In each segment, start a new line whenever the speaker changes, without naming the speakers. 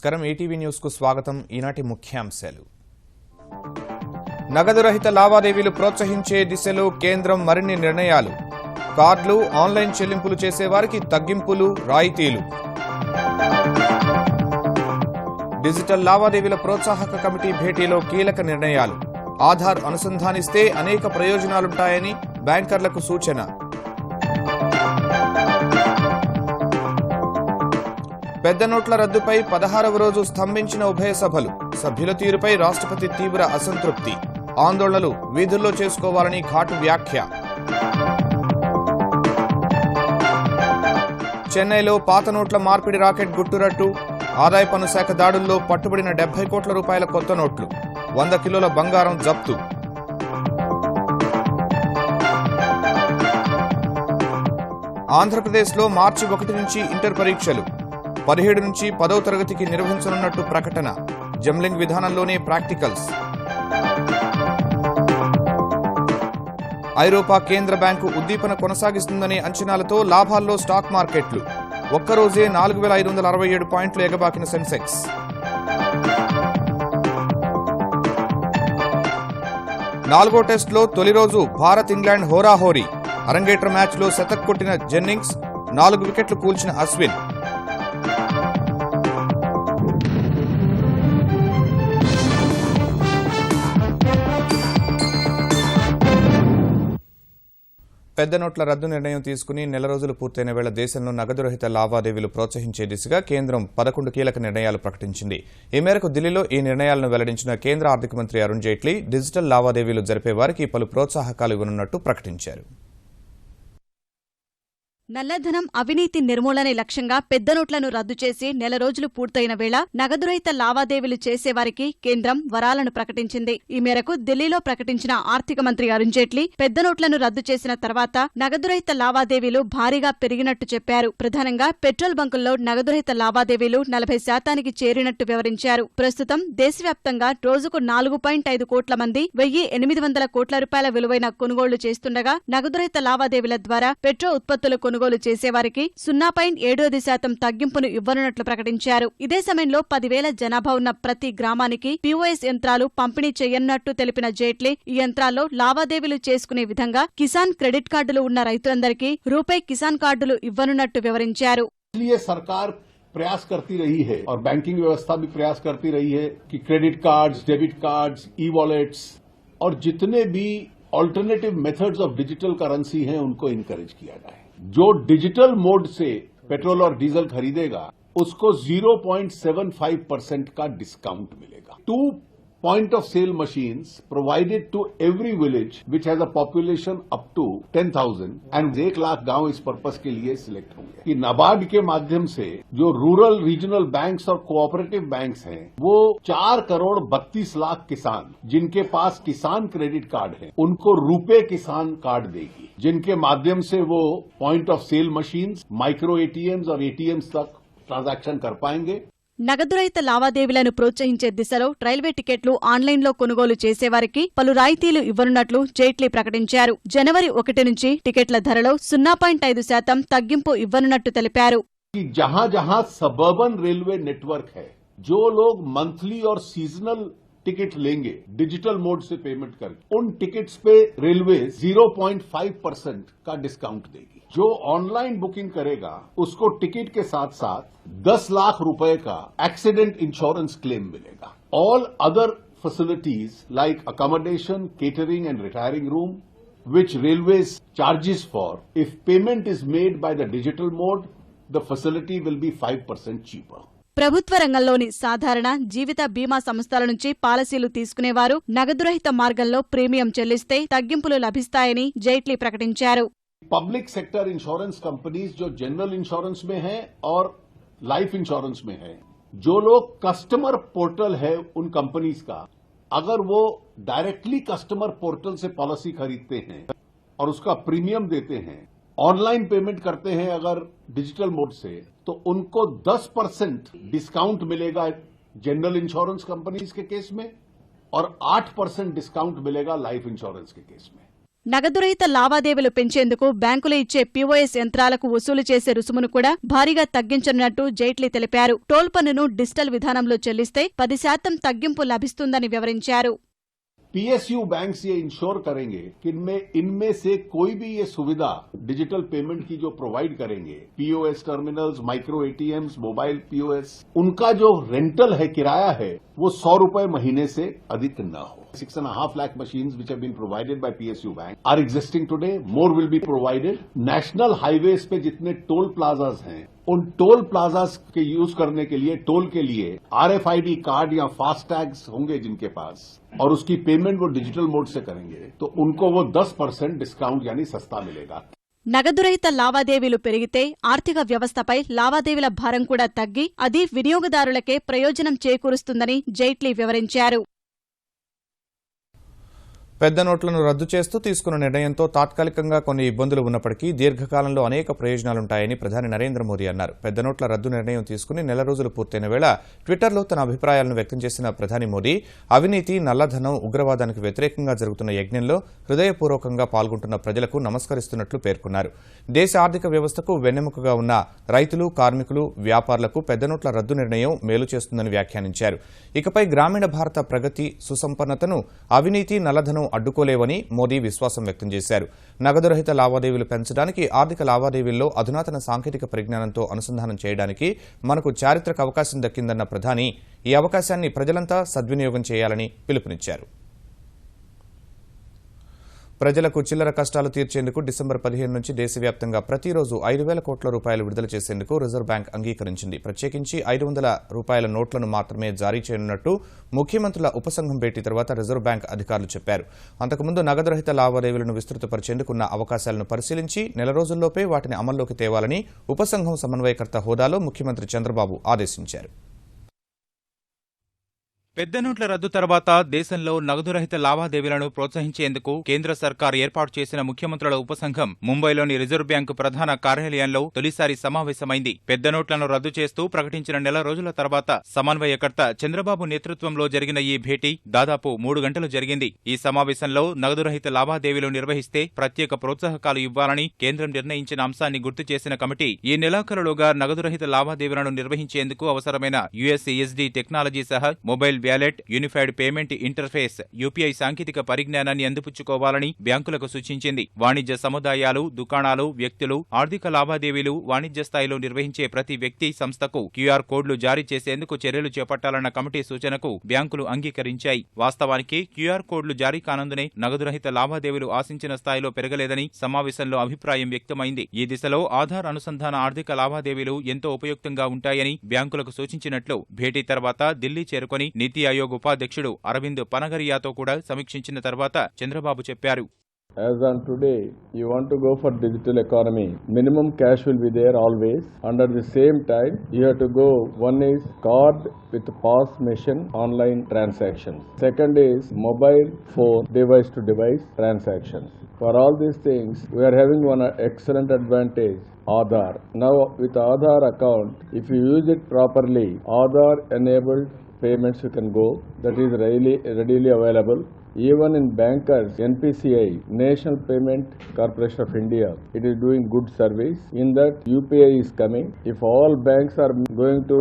నమస్కారం ETV news కు స్వాగతం ఈనాటి ముఖ్యాంశాలు నగదు రహిత లావాదేవీలు ప్రోత్సహించే దిశలో కేంద్రం మరిన్ని నిర్ణయాలు కార్డులు ఆన్లైన్ చెల్లింపులు చేసే వారికి తగ్గింపులు రాయితీలు డిజిటల్ లావాదేవీల ప్రోత్సాహక కమిటీ భేటీలో కీలక నిర్ణయాలు ఆధార్ అనుసంధానిస్తే అనేక ప్రయోజనాలుంటాయని బ్యాంకర్లకు సూచన పెద్ద నోట్ల రద్దుపై 16వ రోజు స్తంభించిన ఉభయ సభలు సభ్యుల తీరుపై రాష్ట్రపతి తీవ్ర అసంతృప్తి ఆందోళనలు వీధుల్లో చేసుకోవాలని ఘాటు వ్యాఖ్య చెన్నైలో పాత నోట్ల మార్పిడి రాకెట్ గుట్టురట్టు ఆదాయ పన్ను శాఖ దాడుల్లో పట్టుబడిన 70 కోట్ల రూపాయల కొత్త నోట్లు 100 కిలోల బంగారం జప్తు ఆంధ్రప్రదేశ్లో మార్చి 1 నుంచి ఇంటర్ పరీక్షలు 17 నుంచి 10వ తరగతికి నిర్వహించనున్నట్టు ప్రకటన జంబ్లింగ్ విధానంలోనే ప్రాక్టికల్స్ ఐరోపా కేంద్ర బ్యాంకు ఉద్దీపన కొనసాగిస్తుందనే అంచనాలతో లాభాల్లో స్టాక్ మార్కెట్లు ఒక్కరోజే 4567 పాయింట్లు ఎగబాకిన సెన్సెక్స్ నాలుగో టెస్టులో తొలి రోజు భారత్ ఇంగ్లాండ్ హోరాహోరీ అరంగేట్ర మ్యాచ్లో శతక్ కొట్టిన జెన్నింగ్స్ 4 వికెట్లు కూల్చిన అశ్విన్ పెద్ద నోట్ల రద్దు నిర్ణయం తీసుకుని నెల రోజులు పూర్తయిన వేళ దేశంలో నగదు రహిత లావాదేవీలు ప్రోత్సహించే దిశగా కేంద్రం 11 కీలక నిర్ణయాలు ప్రకటించింది. ఈ మేరకు ఢిల్లీలో ఈ నిర్ణయాలను వెల్లడించిన కేంద్ర ఆర్థిక మంత్రి అరుణ్ జైట్లీ డిజిటల్ లావాదేవీలు జరిపే వారికి పలు ప్రోత్సాహకాలు ఇవ్వనున్నట్టు ప్రకటించారు.
నల్లధనం అవినీతి నిర్మూలనే లక్ష్యంగా పెద్ద నోట్లను రద్దు చేసి నెల రోజులు పూర్తయిన వేళ నగదురహిత లావాదేవీలు చేసేవారికి కేంద్రం వరాలను ప్రకటించింది. ఈ మేరకు ఢిల్లీలో ప్రకటించిన ఆర్థిక మంత్రి అరుణ్ జైట్లీ పెద్ద నోట్లను రద్దు చేసిన తర్వాత నగదురహిత లావాదేవీలు భారీగా పెరిగినట్టు చెప్పారు. ప్రధానంగా పెట్రోల్ బంకుల్లో నగదురహిత లావాదేవీలు 40% చేరినట్టు వివరించారు. ప్రస్తుతం దేశవ్యాప్తంగా రోజుకు 4.5 కోట్ల మంది 1800 కోట్ల రూపాయల విలువైన కొనుగోళ్లు చేస్తుండగా నగదురహిత లావాదేవీల ద్వారా పెట్రో ఉత్పత్తుల కొనుగోలు చేసేవారికి 0.7% తగ్గింపును ఇవ్వనున్నట్లు ప్రకటించారు. ఇదే సమయంలో 10,000 జనాభా ఉన్న ప్రతి గ్రామానికి POS యంత్రాలు పంపిణీ చేయనున్నట్టు తెలిపిన జైట్లీ ఈ యంత్రాల్లో లావాదేవీలు చేసుకునే విధంగా కిసాన్ క్రెడిట్ కార్డులు ఉన్న రైతులందరికీ రూపే కిసాన్ కార్డులు ఇవ్వనున్నట్టు వివరించారు.
प्रयास करती रही है और बैंकिंग व्यवस्था भी प्रयास करती रही है कि क्रेडिट कार्ड्स, डेबिट कार्ड्स, ई-वॉलेट्स और जितने भी alternative methods of digital currency हैं उनको इनकरेज किया जाए. जो डिजिटल मोड से पेट्रोल और डीजल खरीदेगा उसको 0.75% का डिस्काउंट मिलेगा. 2 point of sale machines provided to every village which has a population up to 10,000 and 1 lakh गांव इस पर्पस के लिए सिलेक्ट होंगे. कि नाबार्ड के माध्यम से जो रूरल रीजनल बैंक्स और कोऑपरेटिव बैंक्स हैं वो 4 करोड़ 32 लाख किसान जिनके पास किसान क्रेडिट कार्ड है उनको रुपे किसान कार्ड देगी, जिनके माध्यम से वो point of sale machines, micro ATMs और एटीएम्स तक ट्रांजैक्शन कर पाएंगे.
నగదురహిత లావాదేవీలను ప్రోత్సహించే దిశలో రైల్వే టికెట్లు ఆన్లైన్లో కొనుగోలు చేసేవారికి పలు రాయితీలు ఇవ్వనున్నట్లు జైట్లీ ప్రకటించారు. జనవరి 1 నుంచి టికెట్ల ధరలో 0.5% తగ్గింపు ఇవ్వనున్నట్టు తెలిపారు.
जहां जहां सबर्बन रेलवे नेटवर्क है, जो लोग मंथली और सीजनल टिकट लेंगे डिजिटल मोड से पेमेंट करके उन टिकट्स पे रेलवे 0.5% का डिस्काउंट देगी. जो ऑनलाइन बुकिंग करेगा उसको टिकट के साथ साथ 10 लाख रुपए का एक्सीडेंट इंश्योरेंस क्लेम मिलेगा. All other facilities like accommodation, catering and retiring room which railways charges for, if payment is made by the digital mode, the facility will be 5% cheaper.
ప్రభుత్వ రంగంలోని సాధారణ జీవిత బీమా సంస్థల నుంచి పాలసీలు తీసుకునేవారు నగదురహిత మార్గంలో ప్రీమియం చెల్లిస్తే తగ్గింపులు లభిస్తాయని జైట్లీ ప్రకటించారు.
पब्लिक सेक्टर इंश्योरेंस कंपनीज जो जनरल इंश्योरेंस में है और लाइफ इंश्योरेंस में है, जो लोग कस्टमर पोर्टल है उन कंपनीज का, अगर वो डायरेक्टली कस्टमर पोर्टल से पॉलिसी खरीदते हैं और उसका प्रीमियम देते हैं, ऑनलाइन पेमेंट करते हैं अगर डिजिटल मोड से, तो उनको 10% डिस्काउंट मिलेगा जनरल इंश्योरेंस कंपनीज के केस में और 8% डिस्काउंट मिलेगा लाइफ इंश्योरेंस के केस में.
నగదురహిత లావాదేవీలు పెంచేందుకు బ్యాంకులు ఇచ్చే పీఓఎస్ యంత్రాలకు వసూలు చేసే రుసుమును కూడా భారీగా తగ్గించనున్నట్టు జైట్లీ తెలిపారు. టోల్ పన్నును డిజిటల్ విధానంలో చెల్లిస్తే 10% తగ్గింపు లభిస్తుందని వివరించారు.
पीएसयू बैंक्स ये इंश्योर करेंगे कि इनमें से कोई भी ये सुविधा डिजिटल पेमेंट की जो प्रोवाइड करेंगे, POS terminals, micro ATMs, mobile POS, उनका जो रेंटल है, किराया है, वो 100 रुपए महीने से अधिक न हो. 6.5 lakh machines which have been provided by PSU Bank are existing today. More will be provided. National highways पे जितने टोल प्लाजाज हैं, उन टोल प्लाजाज के यूज करने के लिए, टोल के लिए RFID कार्ड या फास्ट टैग्स होंगे जिनके पास, और उसकी पेमेंट वो डिजिटल मोड से करेंगे, तो उनको वो 10% डिस्काउंट यानी सस्ता मिलेगा.
నగదురహిత లావాదేవీలు పెరిగితే ఆర్థిక వ్యవస్థపై లావాదేవీల భారం కూడా తగ్గి అది వినియోగదారులకే ప్రయోజనం చేకూరుస్తుందని జైట్లీ వివరించారు.
పెద్ద నోట్లను రద్దు చేస్తూ తీసుకున్న నిర్ణయంతో తాత్కాలికంగా కొన్ని ఇబ్బందులు ఉన్నప్పటికీ దీర్ఘకాలంలో అనేక ప్రయోజనాలుంటాయని ప్రధాని నరేంద్ర మోదీ అన్నారు. పెద్ద నోట్ల రద్దు నిర్ణయం తీసుకుని నెల రోజులు పూర్తయిన వేళ ట్విట్టర్లో తన అభిప్రాయాలను వ్యక్తం చేసిన ప్రధాని మోదీ అవినీతి, నల్లధనం, ఉగ్రవాదానికి వ్యతిరేకంగా జరుగుతున్న యజ్ఞంలో హృదయపూర్వకంగా పాల్గొంటున్న ప్రజలకు నమస్కరిస్తున్నట్లు పేర్కొన్నారు. దేశ ఆర్థిక వ్యవస్థకు వెన్నెముకగా ఉన్న రైతులు, కార్మికులు, వ్యాపారులకు పెద్ద నోట్ల రద్దు నిర్ణయం మేలు చేస్తుందని వ్యాఖ్యానించారు. ఇకపై గ్రామీణ భారత ప్రగతి, సుసంపన్నతను అవినీతి, నల్లధనం అడ్డుకోలేవని మోదీ విశ్వాసం వ్యక్తం చేశారు. నగదురహిత లావాదేవీలు పెంచడానికి, ఆర్థిక లావాదేవీల్లో అధునాతన సాంకేతిక పరిజ్ఞానంతో అనుసంధానం చేయడానికి మనకు చారిత్రక అవకాశం దక్కిందన్న ప్రధాని ఈ అవకాశాన్ని ప్రజలంతా సద్వినియోగం చేయాలని పిలుపునిచ్చారు. ప్రజలకు చిల్లర కష్టాలు తీర్చేందుకు డిసెంబర్ 15 నుంచి దేశవ్యాప్తంగా ప్రతిరోజు 5,000 కోట్ల రూపాయలు విడుదల చేసేందుకు రిజర్వ్ బ్యాంక్ అంగీకరించింది. ప్రత్యేకించి 500 రూపాయల నోట్లను మాత్రమే జారీ చేయనున్నట్టు ముఖ్యమంత్రుల ఉపసంఘం భేటీ తర్వాత రిజర్వ్ బ్యాంక్ అధికారులు చెప్పారు. అంతకుముందు నగదురహిత లావాదేవీలను విస్తృతపరిచేందుకున్న అవకాశాలను పరిశీలించి నెల రోజుల్లోపే వాటిని అమల్లోకి తేవాలని ఉపసంఘం సమన్వయకర్త హోదాలో ముఖ్యమంత్రి చంద్రబాబు ఆదేశించారు.
పెద్ద నోట్ల రద్దు తర్వాత దేశంలో నగదురహిత లావాదేవీలను ప్రోత్సహించేందుకు కేంద్ర సర్కార్ ఏర్పాటు చేసిన ముఖ్యమంత్రుల ఉపసంఘం ముంబైలోని రిజర్వ్ బ్యాంకు ప్రధాన కార్యాలయంలో తొలిసారి సమావేశమైంది. పెద్ద నోట్లను రద్దు చేస్తూ ప్రకటించిన నెల రోజుల తర్వాత సమన్వయకర్త చంద్రబాబు నేతృత్వంలో జరిగిన ఈ భేటీ దాదాపు 3 గంటలు జరిగింది. ఈ సమావేశంలో నగదురహిత లావాదేవీలు నిర్వహిస్తే ప్రత్యేక ప్రోత్సాహకాలు ఇవ్వాలని కేంద్రం నిర్ణయించిన అంశాన్ని గుర్తు చేసిన కమిటీ ఈ నెలాఖరులోగా నగదురహిత లావాదేవీలను నిర్వహించేందుకు అవసరమైన USSD టెక్నాలజీ సహా mobile wallet, unified payment interface UPI సాంకేతిక పరిజ్ఞానాన్ని అందిపుచ్చుకోవాలని బ్యాంకులకు సూచించింది. వాణిజ్య సముదాయాలు, దుకాణాలు, వ్యక్తులు ఆర్థిక లావాదేవీలు వాణిజ్య స్థాయిలో నిర్వహించే ప్రతి వ్యక్తి, సంస్థకు QR కోడ్లు జారీ చేసేందుకు చర్యలు చేపట్టాలన్న కమిటీ సూచనకు బ్యాంకులు అంగీకరించాయి. వాస్తవానికి QR కోడ్లు జారీ కానందునే నగదురహిత లావాదేవీలు ఆశించిన స్థాయిలో పెరగలేదని సమావేశంలో అభిప్రాయం వ్యక్తమైంది. ఈ దిశలో ఆధార్ అనుసంధాన ఆర్థిక లావాదేవీలు ఎంతో ఉపయుక్తంగా ఉంటాయని బ్యాంకులకు సూచించినట్లు భేటీ తర్వాత ఢిల్లీ చేరుకుని నీతి ఆయోగ్ ఉపాధ్యక్షుడు అరవింద్ పనగరియాతో కూడా సమీక్షించిన తర్వాత చంద్రబాబు చెప్పారు.
As on today, you want to go for digital economy. Minimum cash will be there always. Under the same time, you have to go. One is card with POS machine online transactions. Second is mobile phone device to device transactions. For all these things, we are having one excellent advantage. Aadhaar. Now with Aadhaar account, if you use it properly, Aadhaar enabled payments you can go. That is readily available. Even in bankers, NPCI, National Payment Corporation of India, it is doing good service. In that UPI is coming. If all banks are going to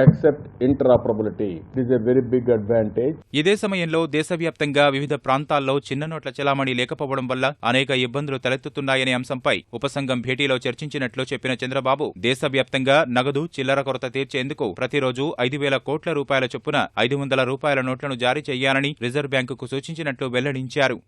accept interoperability, it is a very big advantage.
ఇదే సమయంలో దేశవ్యాప్తంగా వివిధ ప్రాంతాల్లో చిన్న నోట్ల చలామణి లేకపోవడం వల్ల అనేక ఇబ్బందులు తలెత్తుతున్నాయనే అంశంపై ఉపసంఘం భేటీలో చర్చించినట్లు చెప్పిన చంద్రబాబు దేశవ్యాప్తంగా నగదు, చిల్లర కొరత తీర్చేందుకు ప్రతిరోజు 5,000 కోట్ల రూపాయల చొప్పున 500 రూపాయల నోట్లను జారీ చేయాలని రిజర్వ్ బ్యాంకుకు సూచించినట్లు వెల్లడించారు.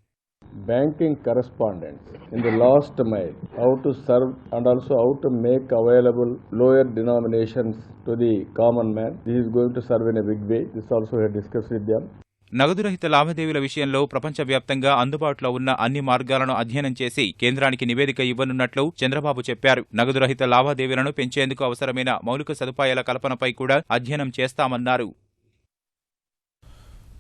Banking correspondents in the last mile, how to serve and also how to make available lower denominations to the common man. This is going to serve in a big way. This also we have discussed with them.
నగదురహిత లావాదేవీల విషయంలో ప్రపంచవ్యాప్తంగా అందుబాటులో ఉన్న అన్ని మార్గాలను అధ్యయనం చేసి కేంద్రానికి నివేదిక ఇవ్వనున్నట్లు చంద్రబాబు చెప్పారు. నగదురహిత లావాదేవీలను పెంచేందుకు అవసరమైన మౌలిక సదుపాయాల కల్పనపై కూడా అధ్యయనం చేస్తామన్నారు.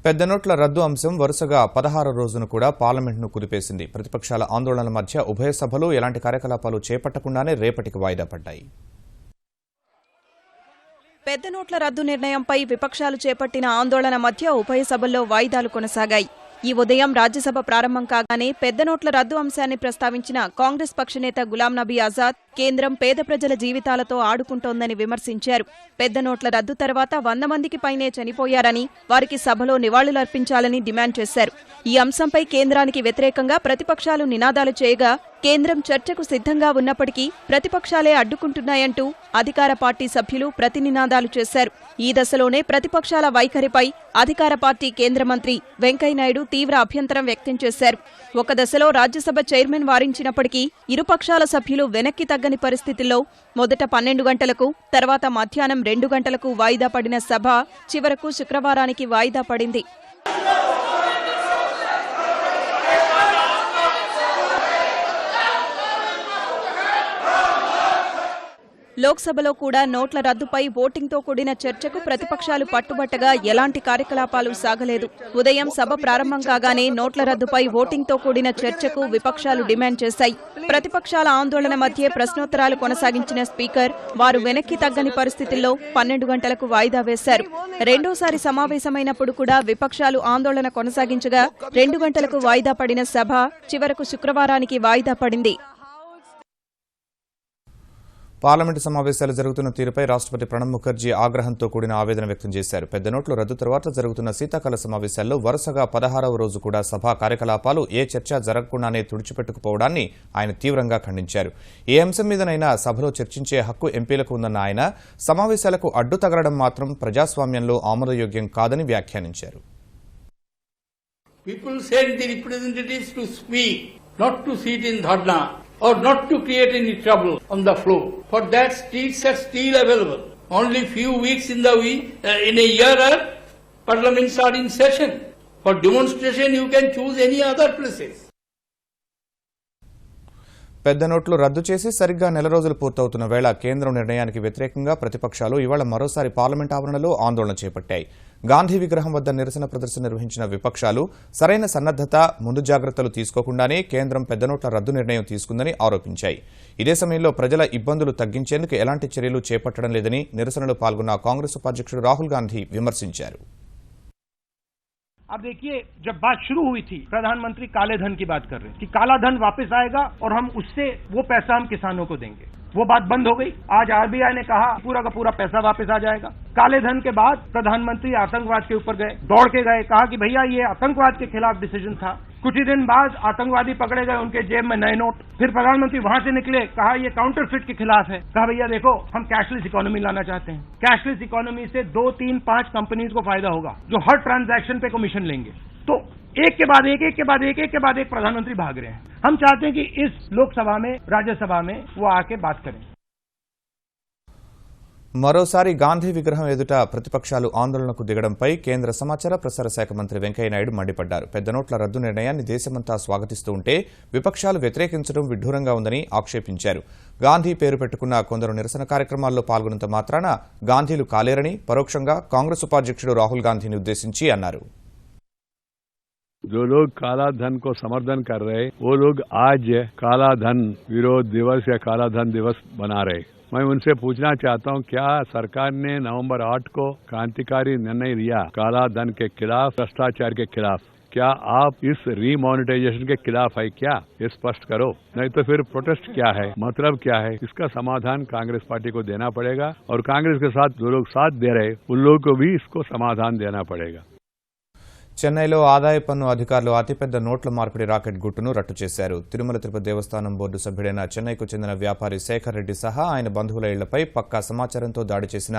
పెద్ద నోట్ల రద్దు అంశం వరుసగా 16వ రోజును కూడా పార్లమెంట్ను కుదిపేసింది. ప్రతిపక్షాల ఆందోళనల మధ్య ఉభయ సభలు ఎలాంటి కార్యకలాపాలు చేపట్టకుండానే రేపటికి వాయిదా పడ్డాయి.
పెద్ద నోట్ల రద్దు నిర్ణయంపై విపక్షాలు చేపట్టిన ఆందోళన మధ్య ఉభయ సభల్లో వాయిదాలు కొనసాగాయి.
ఈ ఉదయం రాజ్యసభ ప్రారంభం కాగానే పెద్ద నోట్ల రద్దు అంశాన్ని ప్రస్తావించిన కాంగ్రెస్ పక్షనేత గులాం నబీ ఆజాద్ కేంద్రం పేద ప్రజల జీవితాలతో ఆడుకుంటోందని విమర్శించారు. పెద్ద నోట్ల రద్దు తర్వాత 100 మందికి పైనే చనిపోయారని, వారికి సభలో నివాళులర్పించాలని డిమాండ్ చేశారు. ఈ అంశంపై కేంద్రానికి వ్యతిరేకంగా ప్రతిపక్షాలు నినాదాలు చేయగా కేంద్రం చర్చకు సిద్ధంగా ఉన్నప్పటికీ ప్రతిపక్షాలే అడ్డుకుంటున్నాయంటూ అధికార పార్టీ సభ్యులు ప్రతినినాదాలు చేశారు. ఈ దశలోనే ప్రతిపక్షాల వైఖరిపై అధికార పార్టీ కేంద్ర మంత్రి వెంకయ్యనాయుడు తీవ్ర అభ్యంతరం వ్యక్తం చేశారు. ఒక దశలో రాజ్యసభ చైర్మన్ వారించినప్పటికీ ఇరుపక్షాల సభ్యులు వెనక్కి తగ్గని పరిస్థితుల్లో మొదట 12 గంటలకు, తర్వాత మధ్యాహ్నం 2 గంటలకు వాయిదా పడిన సభ చివరకు శుక్రవారానికి వాయిదా పడింది. లోక్సభలో కూడా నోట్ల రద్దుపై ఓటింగ్తో కూడిన చర్చకు ప్రతిపక్షాలు పట్టుబట్టగా ఎలాంటి కార్యకలాపాలు సాగలేదు. ఉదయం సభ ప్రారంభం కాగానే నోట్ల రద్దుపై ఓటింగ్తో కూడిన చర్చకు విపక్షాలు డిమాండ్ చేశాయి. ప్రతిపక్షాల ఆందోళన మధ్య ప్రశ్నోత్తరాలు కొనసాగించిన స్పీకర్ వారు వెనక్కి తగ్గని పరిస్థితుల్లో 12 గంటలకు వాయిదా వేశారు. రెండోసారి సమావేశమైనప్పుడు కూడా విపక్షాలు ఆందోళన కొనసాగించగా 2 గంటలకు వాయిదా పడిన సభ చివరకు శుక్రవారానికి వాయిదా పడింది.
పార్లమెంటు సమావేశాలు జరుగుతున్న తీరుపై రాష్ట్రపతి ప్రణబ్ ముఖర్జీ ఆగ్రహంతో కూడిన ఆవేదన వ్యక్తం చేశారు. పెద్ద నోట్ల రద్దు తర్వాత జరుగుతున్న శీతాకాల సమావేశాల్లో వరుసగా 16వ రోజు కూడా సభా కార్యకలాపాలు ఏ చర్చ జరగకుండానే తుడిచిపెట్టుకుపోవడాన్ని ఆయన తీవ్రంగా ఖండించారు. ఏ అంశం మీదనైనా సభలో చర్చించే హక్కు ఎంపీలకు ఉందన్న ఆయన సమావేశాలకు అడ్డు తగలడం మాత్రం ప్రజాస్వామ్యంలో ఆమోదయోగ్యం కాదని వ్యాఖ్యానించారు.
People send the representatives to speak, not to sit in dharna or not to create any trouble on the floor. For that, seats are still available. Only few weeks in a year, parliaments are in session. For demonstration, you can choose any other places.
పెద్ద నోట్లు రద్దు చేసి సరిగ్గా నెల రోజులు పూర్తవుతున్న వేళ కేంద్రం నిర్ణయానికి వ్యతిరేకంగా ప్రతిపక్షాలు ఇవాళ మరోసారి పార్లమెంట్ ఆవరణలో ఆందోళన చేపట్టాయి. గాంధీ విగ్రహం వద్ద నిరసన ప్రదర్శన నిర్వహించిన విపక్షాలు సరైన సన్నద్దత, ముందు జాగ్రత్తలు తీసుకోకుండానే కేంద్రం పెద్ద నోట్ల రద్దు నిర్ణయం తీసుకుందని ఆరోపించాయి. ఇదే సమయంలో ప్రజల ఇబ్బందులు తగ్గించేందుకు ఎలాంటి చర్యలు చేపట్టడం లేదని నిరసనలో పాల్గొన్న కాంగ్రెస్ ఉపాధ్యక్షుడు రాహుల్ గాంధీ విమర్శించారు.
अब देखिए, जब बात शुरू हुई थी प्रधानमंत्री काले धन की बात कर रहे हैं कि काला धन वापस आएगा और हम उससे वो पैसा हम किसानों को देंगे. वो बात बंद हो गई. आज आरबीआई ने कहा पूरा का पूरा पैसा वापस आ जाएगा. काले धन के बाद प्रधानमंत्री आतंकवाद के ऊपर गए, दौड़ के गए, कहा कि भैया ये आतंकवाद के खिलाफ डिसीजन था. कुछ ही दिन बाद आतंकवादी पकड़े गए, उनके जेब में नए नोट. फिर प्रधानमंत्री वहां से निकले, कहा ये काउंटरफिट के खिलाफ है. कहा भैया देखो, हम कैशलेस इकोनॉमी लाना चाहते हैं. कैशलेस इकोनॉमी से 2, 3, 5 कंपनीज को फायदा होगा जो हर ट्रांजैक्शन पे कमीशन लेंगे. तो एक के बाद एक प्रधानमंत्री भाग रहे हैं. हम चाहते हैं कि इस लोकसभा में, राज्यसभा में वो आके बात करें.
మరోసారి గాంధీ విగ్రహం ఎదుట ప్రతిపక్షాలు ఆందోళనకు దిగడంపై కేంద్ర సమాచార ప్రసార శాఖ మంత్రి వెంకయ్యనాయుడు మండిపడ్డారు. పెద్ద నోట్ల రద్దు నిర్ణయాన్ని దేశమంతా స్వాగతిస్తూ ఉంటే విపక్షాలు వ్యతిరేకించడం విడ్డూరంగా ఉందని ఆక్షేపించారు. గాంధీ పేరు పెట్టుకున్న కొందరు నిరసన కార్యక్రమాల్లో పాల్గొన్నంత మాత్రాన గాంధీలు కాలేరని పరోక్షంగా కాంగ్రెస్ ఉపాధ్యక్షుడు రాహుల్ గాంధీని ఉద్దేశించి అన్నారు.
जो लोग काला धन को समर्थन कर रहे, वो लोग आज काला धन विरोध दिवस या काला धन दिवस बना रहे. मैं उनसे पूछना चाहता हूं, क्या सरकार ने नवंबर 8 को क्रांतिकारी निर्णय लिया काला धन के खिलाफ, भ्रष्टाचार के खिलाफ? क्या आप इस रीमोनेटाइजेशन के खिलाफ है क्या? ये स्पष्ट करो, नहीं तो फिर प्रोटेस्ट क्या है, मतलब क्या है? इसका समाधान कांग्रेस पार्टी को देना पड़ेगा और कांग्रेस के साथ जो लोग साथ दे रहे उन लोगों को भी इसको समाधान देना पड़ेगा.
చెన్నైలో ఆదాయ పన్ను అధికారులు అతిపెద్ద నోట్ల మార్పిడి రాకెట్ గుట్టును రట్టు చేశారు. తిరుమల తిరుపతి దేవస్థానం బోర్డు సభ్యుడైన చెన్నైకు చెందిన వ్యాపారి శేఖర్ రెడ్డి సహా ఆయన బంధువుల ఇళ్లపై పక్కా సమాచారంతో దాడి చేసిన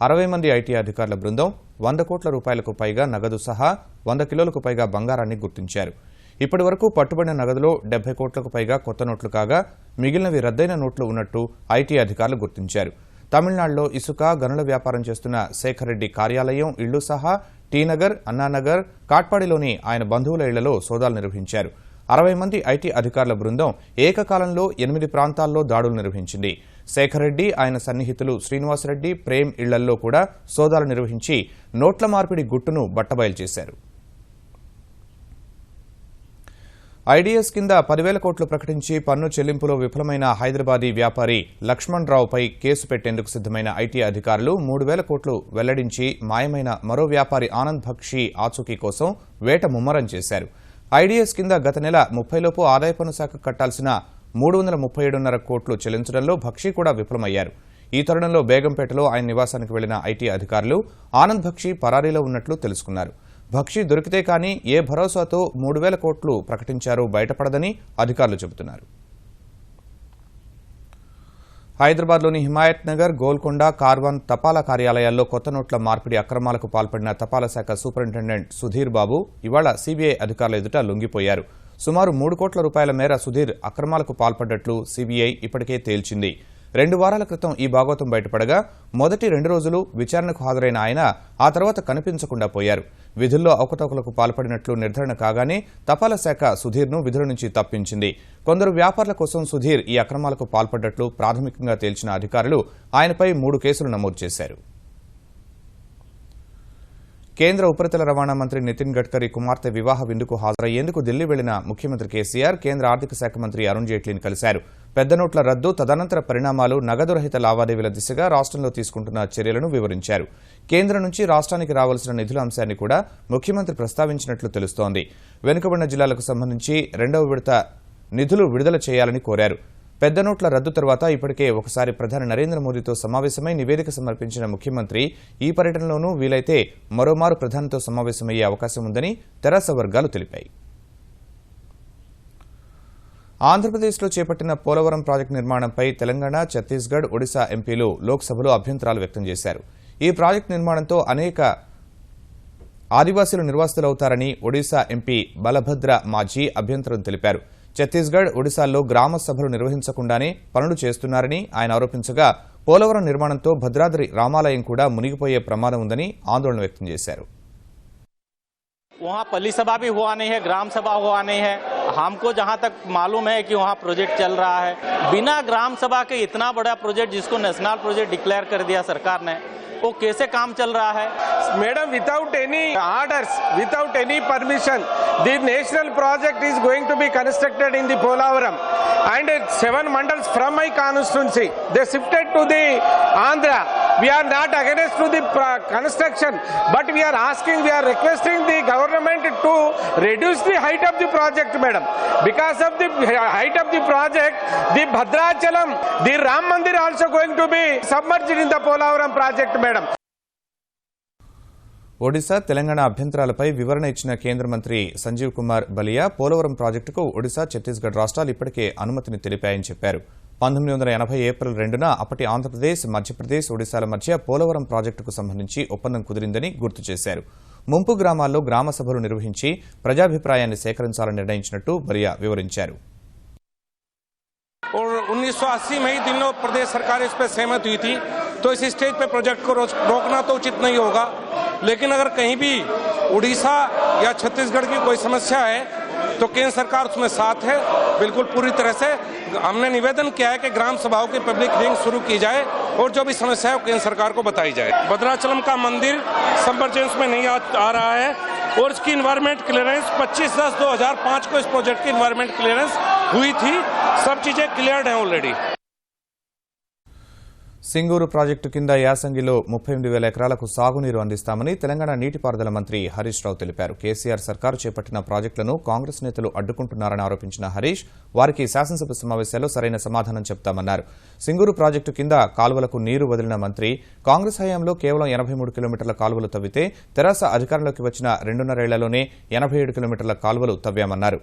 60 మంది ఐటీ అధికారుల బృందం 100 కోట్ల రూపాయలకు పైగా నగదు సహా 100 కిలోలకు పైగా బంగారాన్ని గుర్తించారు. ఇప్పటి వరకు పట్టుబడిన నగదులో 70 కోట్లకు పైగా కొత్త నోట్లు కాగా మిగిలినవి రద్దయిన నోట్లు ఉన్నట్టు ఐటీ అధికారులు గుర్తించారు. తమిళనాడులో ఇసుక గనుల వ్యాపారం చేస్తున్న శేఖర్ రెడ్డి కార్యాలయం, ఇళ్లు సహా టీనగర్, అన్నానగర్, కాట్పాడిలోని ఆయన బంధువుల ఇళ్లలో సోదాలు నిర్వహించారు. 60 మంది ఐటీ అధికారుల బృందం ఏకకాలంలో 8 ప్రాంతాల్లో దాడులు నిర్వహించింది. శేఖర్ రెడ్డి, ఆయన సన్నిహితులు శ్రీనివాసరెడ్డి, ప్రేమ్ ఇళ్లల్లో కూడా సోదాలు నిర్వహించి నోట్ల మార్పిడి గుట్టును బట్టబయలు చేశారు. ఐడీఎస్ కింద 10,000 కోట్లు ప్రకటించి పన్ను చెల్లింపులో విఫలమైన హైదరాబాదీ వ్యాపారి లక్ష్మణ్ రావుపై కేసు పెట్టేందుకు సిద్దమైన ఐటీ అధికారులు 3,000 కోట్లు వెల్లడించి మాయమైన మరో వ్యాపారి ఆనంద్ బక్షి ఆచూకీ కోసం వేట ముమ్మరం చేశారు. ఐడీఎస్ కింద గత నెల 30లోపు ఆదాయ పన్ను శాఖ కట్టాల్సిన 337.5 కోట్లు చెల్లించడంలో బక్షి కూడా విఫలమయ్యారు. ఈ తరుణంలో బేగంపేటలో ఆయన నివాసానికి వెళ్లిన ఐటీ అధికారులు ఆనంద్ బక్షి పరారీలో ఉన్నట్లు తెలుసుకున్నారు. బక్షి దొరికితే కానీ ఏ భరోసాతో 3,000 కోట్లు ప్రకటించారో బయటపడదని అధికారులు చెబుతున్నారు. హైదరాబాద్లోని హిమాయత్ నగర్, గోల్కొండ, కార్వాన్ తపాలా కార్యాలయాల్లో కొత్త నోట్ల మార్పిడి అక్రమాలకు పాల్పడిన తపాలా శాఖ సూపరింటెండెంట్ సుధీర్ బాబు ఇవాళ సీబీఐ అధికారుల ఎదుట లొంగిపోయారు. సుమారు 3 కోట్ల రూపాయల మేర సుధీర్ అక్రమాలకు పాల్పడ్డట్లు సీబీఐ ఇప్పటికే తేల్చింది. 2 వారాల క్రితం ఈ భాగోతం బయటపడగా మొదటి 2 రోజులు విచారణకు హాజరైన ఆయన ఆ తర్వాత కనిపించకుండా పోయారు. విధుల్లో అవకతవకలకు పాల్పడినట్లు నిర్ధారణ కాగానే తపాలా శాఖ సుధీర్ను విధుల నుంచి తప్పించింది. కొందరు వ్యాపారుల కోసం సుధీర్ ఈ అక్రమాలకు పాల్పడ్డట్లు ప్రాథమికంగా తేల్చిన అధికారులు ఆయనపై 3 కేసులు నమోదు చేశారు. కేంద్ర ఉపరితల రవాణా మంత్రి నితిన్ గడ్కరీ కుమార్తె వివాహ విందుకు హాజరయ్యేందుకు ఢిల్లీ వెళ్లిన ముఖ్యమంత్రి కేసీఆర్ కేంద్ర ఆర్థిక శాఖ మంత్రి అరుణ్ జైట్లీని కలిశారు. పెద్ద నోట్ల రద్దు, తదనంతర పరిణామాలు, నగదు రహిత లావాదేవీల దిశగా రాష్ట్రంలో తీసుకుంటున్న చర్యలను వివరించారు. కేంద్రం నుంచి రాష్ట్రానికి రావాల్సిన నిధుల అంశాన్ని కూడా ముఖ్యమంత్రి ప్రస్తావించినట్లు తెలుస్తోంది. వెనుకబడిన జిల్లాలకు సంబంధించి 2వ విడత నిధులు విడుదల చేయాలని కోరారు. పెద్ద నోట్ల రద్దు తర్వాత ఇప్పటికే ఒకసారి ప్రధాని నరేంద్ర మోదీతో సమావేశమై నివేదిక సమర్పించిన ముఖ్యమంత్రి ఈ పర్యటనలోనూ వీలైతే మరోమారు ప్రధానితో సమావేశమయ్యే అవకాశం ఉందని తెరాస వర్గాలు తెలిపాయి. ఆంధ్రప్రదేశ్లో చేపట్టిన పోలవరం ప్రాజెక్టు నిర్మాణంపై తెలంగాణ, ఛత్తీస్గఢ్, ఒడిశా ఎంపీలు లోక్సభలో అభ్యంతరాలు వ్యక్తం చేశారు. ఈ ప్రాజెక్టు నిర్మాణంతో అనేక ఆదివాసీలు నిర్వాసితులవుతారని ఒడిశా ఎంపీ బలభద్ర మాజీ అభ్యంతరం తెలిపారు. ఛత్తీస్గఢ్, ఒడిశాల్లో గ్రామ సభలు నిర్వహించకుండానే పనులు చేస్తున్నారని ఆయన ఆరోపించగా పోలవరం నిర్మాణంతో భద్రాద్రి రామాలయం కూడా మునిగిపోయే ప్రమాదం ఉందని ఆందోళన వ్యక్తం చేశారు.
वहाँ पल्ली सभा भी हुआ नहीं है, ग्राम सभा हुआ नहीं है. हमको जहाँ तक मालूम है कि वहाँ प्रोजेक्ट चल रहा है. बिना ग्राम सभा के इतना बड़ा प्रोजेक्ट जिसको नेशनल प्रोजेक्ट डिक्लेयर कर दिया सरकार ने, वो कैसे काम चल रहा है?
Madam, without any orders, without any permission, the national project is going to be constructed in the Polavaram, and 7 mandals from my constituency, they shifted to the Andhra. We are not against to the construction, but we are asking, we are requesting the government to reduce the height of the project, madam. Because of the height of the project, the Bhadrachalam, the Ram Mandir also going to be submerged in the Polavaram project, madam.
Odisha, Telangana అభ్యంతరాలపై వివరణ ఇచ్చిన కేంద్ర మంత్రి సంజీవ్ కుమార్ బలియా పోలవరం ప్రాజెక్టుకు ఒడిశా, ఛత్తీస్గఢ్ రాష్ట్రాలు ఇప్పటికే అనుమతిని తెలిపాయని చెప్పారు. 1980 April 2న అప్పటి ఆంధ్రప్రదేశ్, మధ్యప్రదేశ్, ఒడిశాల మధ్య పోలవరం ప్రాజెక్టుకు సంబంధించి ఒప్పందం కుదిరిందని గుర్తు చేశారు. ముంపు గ్రామాల్లో గ్రామ సభలు నిర్వహించి ప్రజాభిప్రాయాన్ని సేకరించాలని నిర్ణయించినట్టు బలియా వివరించారు.
और 1980 में ही दिनों प्रदेश सरकार इस पर सहमत हुई थी, तो इस स्टेज पे प्रोजेक्ट को रोकना तो उचित नहीं होगा. लेकिन अगर कहीं भी उड़ीसा या छत्तीसगढ़ की कोई समस्या है तो केंद्र सरकार उसमें साथ है बिल्कुल पूरी तरह से. हमने निवेदन किया है कि ग्राम सभाओं की पब्लिक हियरिंग शुरू की जाए और जो भी समस्या है वो केंद्र सरकार को बताई जाए. भद्राचलम का मंदिर सबमर्जेंस में नहीं आ रहा है और इसकी इन्वायरमेंट क्लियरेंस 25/10/2005 को इस प्रोजेक्ट की इन्वायरमेंट क्लियरेंस हुई थी. सब चीजें क्लियर्ड हैं ऑलरेडी.
సింగూరు ప్రాజెక్టు కింద యాసంగిలో 38,000 ఎకరాలకు సాగునీరు అందిస్తామని తెలంగాణ నీటిపారుదల మంత్రి హరీష్ రావు తెలిపారు. కేసీఆర్ సర్కారు చేపట్టిన ప్రాజెక్టులను కాంగ్రెస్ నేతలు అడ్డుకుంటున్నారని ఆరోపించిన హరీష్ వారికి శాసనసభ సమావేశాల్లో సరైన సమాధానం చెప్తామన్నారు. సింగూరు ప్రాజెక్టు కింద కాలువలకు నీరు వదిలిన మంత్రి కాంగ్రెస్ హయాంలో కేవలం 83 కిలోమీటర్ల కాలువలు తవ్వితే తెరాస అధికారంలోకి వచ్చిన 2.5 ఏళ్లలోనే 87 కిలోమీటర్ల కాలువలు తవ్వామన్నారు.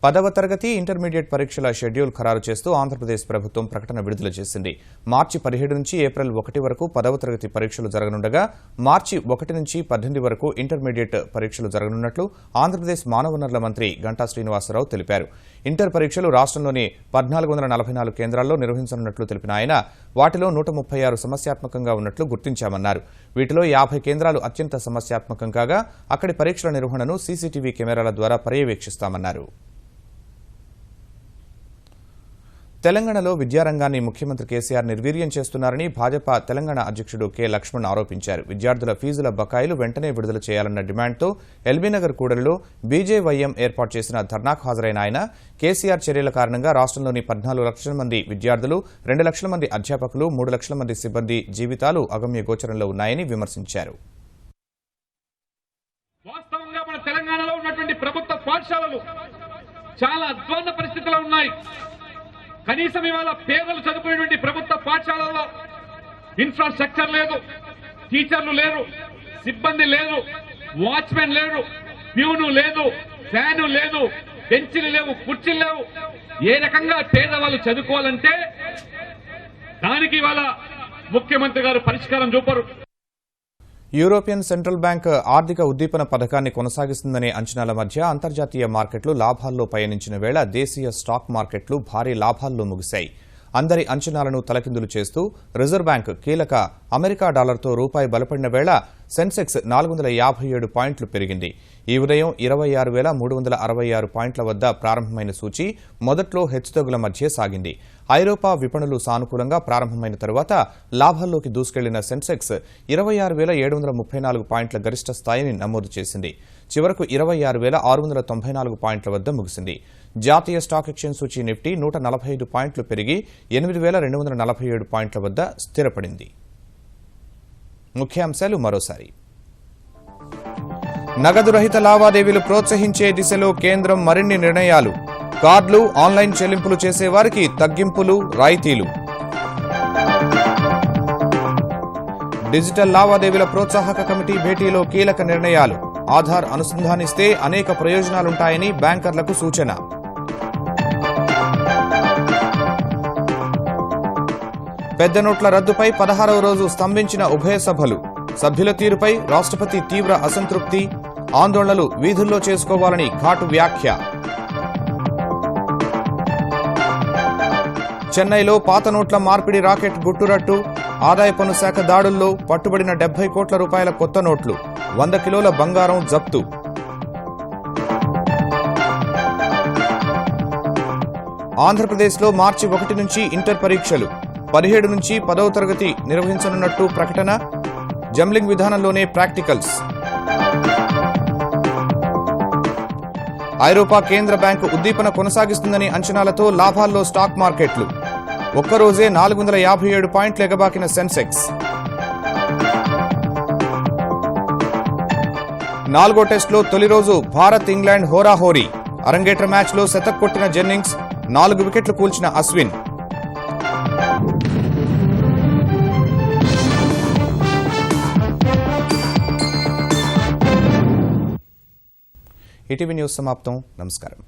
10వ తరగతి ఇంటర్మీడియట్ పరీక్షల షెడ్యూల్ ఖరారు చేస్తూ ఆంధ్రప్రదేశ్ ప్రభుత్వం ప్రకటన విడుదల చేసింది. మార్చి 17 నుంచి ఏప్రిల్ 1 వరకు 10వ తరగతి పరీక్షలు జరగనుండగా మార్చి 1 నుంచి 18 వరకు ఇంటర్మీడియట్ పరీక్షలు జరగనున్నట్లు ఆంధ్రప్రదేశ్ మానవ వనరుల మంత్రి గంటా శ్రీనివాసరావు తెలిపారు. ఇంటర్ పరీక్షలు రాష్ట్రంలోని 1444 కేంద్రాల్లో నిర్వహించనున్నట్లు తెలిపిన ఆయన వాటిలో 136 సమస్యాత్మకంగా ఉన్నట్లు గుర్తించామన్నారు. వీటిలో 50 కేంద్రాలు అత్యంత సమస్యాత్మకం కాగా అక్కడి పరీక్షల నిర్వహణను సీసీటీవీ కెమెరాల ద్వారా పర్యవేక్షిస్తామన్నారు. తెలంగాణలో విద్యారంగాన్ని ముఖ్యమంత్రి కేసీఆర్ నిర్వీర్యం చేస్తున్నారని భాజపా తెలంగాణ అధ్యక్షుడు కె లక్ష్మణ్ ఆరోపించారు. విద్యార్థుల ఫీజుల బకాయిలు వెంటనే విడుదల చేయాలన్న డిమాండ్తో ఎల్బీనగర్ కూడలిలో బీజేవైఎం ఏర్పాటు చేసిన ధర్నాకు హాజరైన ఆయన కేసీఆర్ చర్యల కారణంగా రాష్ట్రంలోని 14 లక్షల మంది విద్యార్థులు, 2 లక్షల మంది అధ్యాపకులు, 3 లక్షల మంది సిబ్బంది జీవితాలు అగమ్య గోచరంలో ఉన్నాయని విమర్శించారు.
వాస్తవంగా మన తెలంగాణలో ఉన్నటువంటి ప్రభుత్వ పాఠశాలలు చాలా అధ్వాన్న పరిస్థితిలో ఉన్నాయి. కనీసం ఇవాళ పేదలు చదువుకునేటువంటి ప్రభుత్వ పాఠశాలల్లో ఇన్ఫ్రాస్ట్రక్చర్ లేదు, టీచర్లు లేరు, సిబ్బంది లేదు, వాచ్మెన్ లేరు, ప్యూను లేదు, ఫ్యాను లేదు, బెంచీలు లేవు, కుర్చీలు లేవు. ఏ రకంగా పేదవాళ్ళు చదువుకోవాలంటే దానికి ఇవాళ ముఖ్యమంత్రి గారు పరిష్కారం చూపరు.
యూరోపియన్ సెంట్రల్ బ్యాంక్ ఆర్థిక ఉద్దీపన పథకాన్ని కొనసాగిస్తుందనే అంచనాల మధ్య అంతర్జాతీయ మార్కెట్లు లాభాల్లో పయనించిన వేళ దేశీయ స్టాక్ మార్కెట్లు భారీ లాభాల్లో ముగిశాయి. అందరి అంచనాలను తలకిందులు చేస్తూ రిజర్వ్ బ్యాంక్ కీలక అమెరికా డాలర్తో రూపాయి బలపడిన వేళ సెన్సెక్స్ 457 పాయింట్లు పెరిగింది. ఈ ఉదయం 26,366 పాయింట్ల వద్ద ప్రారంభమైన సూచీ మొదట్లో హెచ్చుతగ్గుల మధ్య సాగింది. ఐరోపా విపణులు సానుకూలంగా ప్రారంభమైన తరువాత లాభాల్లోకి దూసుకెళ్లిన సెన్సెక్స్ 26,734 పాయింట్ల గరిష్ట స్థాయిని నమోదు చేసింది. చివరకు 26,694 పాయింట్ల వద్ద ముగిసింది. జాతీయ స్టాక్ ఎక్స్చేంజ్ సూచీ నిఫ్టీ 145 పాయింట్లు పెరిగి 8,247 పాయింట్ల వద్ద స్థిరపడింది. ముఖ్యాంశాలు మరోసారి. నగదు రహిత లావాదేవీలు ప్రోత్సహించే దిశలో కేంద్రం మరిన్ని నిర్ణయాలు. కార్డులు, ఆన్లైన్ చెల్లింపులు చేసేవారికి తగ్గింపులు, రాయితీలు. డిజిటల్ లావాదేవీల ప్రోత్సాహక కమిటీ భేటీలో కీలక నిర్ణయాలు. ఆధార్ అనుసంధానిస్తే అనేక ప్రయోజనాలుంటాయని బ్యాంకర్లకు సూచన. పెద్ద నోట్ల రద్దుపై 16వ రోజు స్తంభించిన ఉభయ సభలు. సభ్యుల తీరుపై రాష్ట్రపతి తీవ్ర అసంతృప్తి, ఆందోళనలు వీధుల్లో చేసుకోవాలని ఘాటు వ్యాఖ్య. చెన్నైలో పాత నోట్ల మార్పిడి రాకెట్ గుట్టురట్టు. ఆదాయ పన్ను శాఖ దాడుల్లో పట్టుబడిన 70 కోట్ల రూపాయల కొత్త నోట్లు, 100 కిలోల బంగారం జప్తు. ఆంధ్రప్రదేశ్లో మార్చి 1 నుంచి ఇంటర్ పరీక్షలు, 17 నుంచి 10వ తరగతి నిర్వహించనున్నట్టు ప్రకటన. జంబ్లింగ్ విధానంలోనే ప్రాక్టికల్స్. ఐరోపా కేంద్ర బ్యాంకు ఉద్దీపన కొనసాగిస్తుందని అంచనాలతో లాభాల్లో స్టాక్ మార్కెట్లు. ఒక్కరోజే 457 పాయింట్లు ఎగబాకిన సెన్సెక్స్. 4వ టెస్టులో తొలి రోజు భారత్ ఇంగ్లాండ్ హోరాహోరీ. అరంగేట్ర మ్యాచ్లో శతక్ కొట్టిన జెన్నింగ్స్, 4 వికెట్లు కూల్చిన అశ్విన్. ఈటీవీ న్యూస్ సమాప్తం. నమస్కారం.